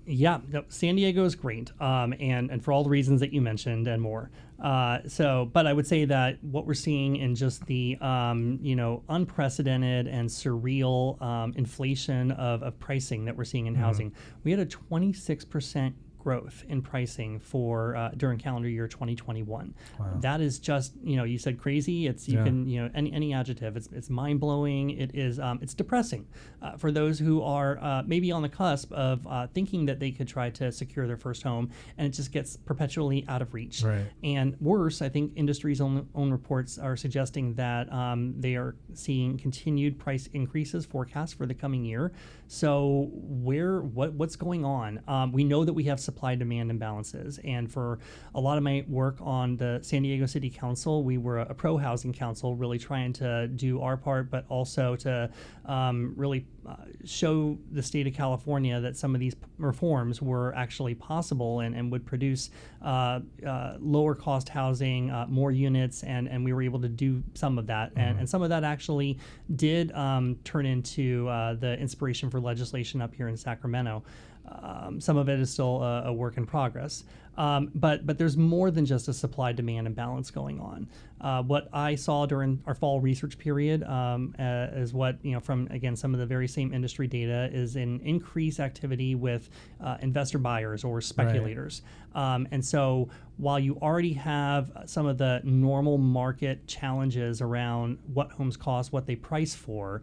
Yeah, no, San Diego is great, and for all the reasons that you mentioned and more. But I would say that what we're seeing in just the unprecedented and surreal inflation of pricing that we're seeing in housing, we had a 26% growth in pricing for during calendar year 2021. Wow. That is just, you said crazy. It's you Yeah. can any adjective. It's mind blowing. It is it's depressing for those who are maybe on the cusp of thinking that they could try to secure their first home, and it just gets perpetually out of reach. Right. And worse, I think industry's own reports are suggesting that they are seeing continued price increases forecast for the coming year. So what's going on? We know that we have supply demand imbalances, and for a lot of my work on the San Diego City Council, we were a pro housing council, really trying to do our part, but also to really show the state of California that some of these reforms were actually possible and would produce lower cost housing, more units, and we were able to do some of that. And some of that actually did turn into the inspiration for legislation up here in Sacramento. Some of it is still a work in progress. But there's more than just a supply-demand imbalance going on. What I saw during our fall research period is what, from, again, some of the very same industry data, is an increased activity with investor buyers or speculators. Right. And so while you already have some of the normal market challenges around what homes cost, what they price for,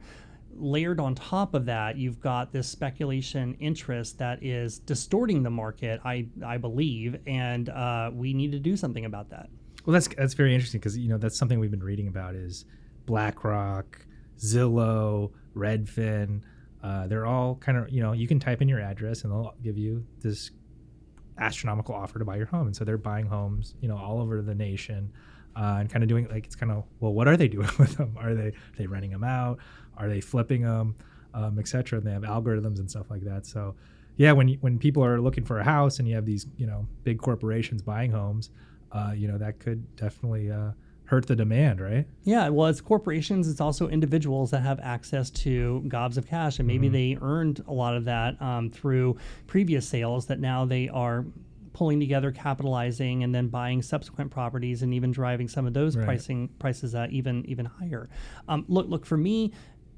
layered on top of that, you've got this speculation interest that is distorting the market, I believe, and we need to do something about that. Well, that's very interesting because that's something we've been reading about is BlackRock, Zillow, Redfin. They're all kind of you can type in your address and they'll give you this astronomical offer to buy your home, and so they're buying homes all over the nation. And kind of doing it's kind of, well, what are they doing with them? Are they renting them out? Are they flipping them, et cetera? And they have algorithms and stuff like that. So, yeah, when people are looking for a house and you have these big corporations buying homes, that could definitely hurt the demand, right? Yeah, well, it's corporations. It's also individuals that have access to gobs of cash, and maybe they earned a lot of that through previous sales that now they are pulling together, capitalizing, and then buying subsequent properties, and even driving some of those prices even higher. Look for me,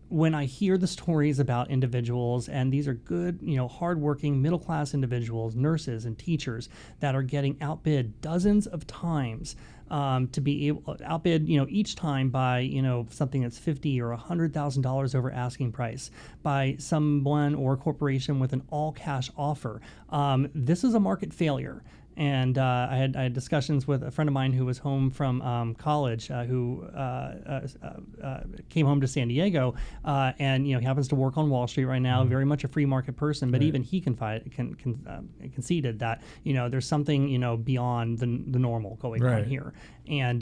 when I hear the stories about individuals, and these are good, hardworking middle-class individuals, nurses and teachers that are getting outbid dozens of times to be able outbid, each time by, something that's $50,000 or $100,000 over asking price by someone or a corporation with an all-cash offer. This is a market failure. And I had discussions with a friend of mine who was home from college, who came home to San Diego, and he happens to work on Wall Street right now. Very much a free market person, but even he conceded that there's something beyond the normal going on here. And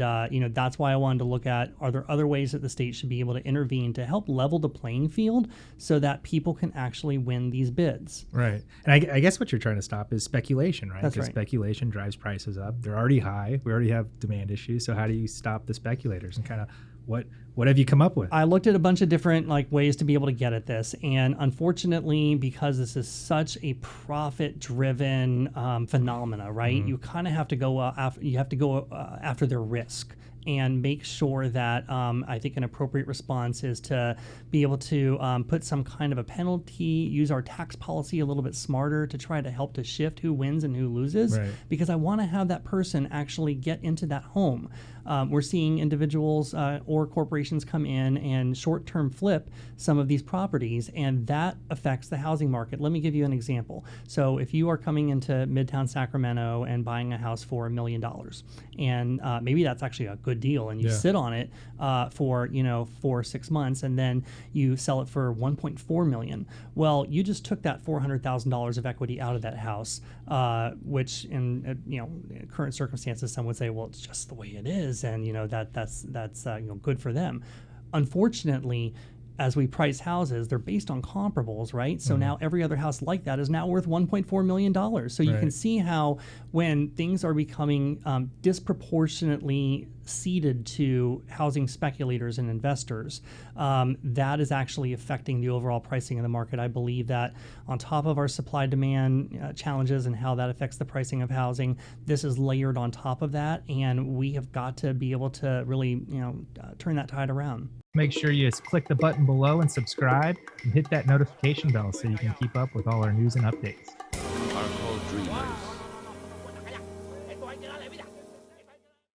that's why I wanted to look at, are there other ways that the state should be able to intervene to help level the playing field so that people can actually win these bids? Right. And I guess what you're trying to stop is speculation, right? That's right. Speculation drives prices up. They're already high. We already have demand issues. So how do you stop the speculators, and kind of what have you come up with? I looked at a bunch of different ways to be able to get at this, and unfortunately, because this is such a profit-driven phenomena, right? You kind of have to go after their risk and make sure that I think an appropriate response is to be able to put some kind of a penalty, use our tax policy a little bit smarter to try to help to shift who wins and who loses, because I want to have that person actually get into that home. We're seeing individuals or corporations come in and short-term flip some of these properties, and that affects the housing market. Let me give you an example. So if you are coming into Midtown Sacramento and buying a house for $1 million, and maybe that's actually a good deal, and you sit on it for 4 or 6 months, and then you sell it for $1.4 million. Well, you just took that $400,000 of equity out of that house, which in current circumstances, some would say, well, it's just the way it is, and that's good for them. Unfortunately, as we price houses, they're based on comparables, right? So now every other house like that is now worth $1.4 million. So you can see how when things are becoming disproportionately ceded to housing speculators and investors, that is actually affecting the overall pricing of the market. I believe that on top of our supply demand challenges and how that affects the pricing of housing, this is layered on top of that, and we have got to be able to really turn that tide around. Make sure you just click the button below and subscribe and hit that notification bell so you can keep up with all our news and updates. Are called dreamers.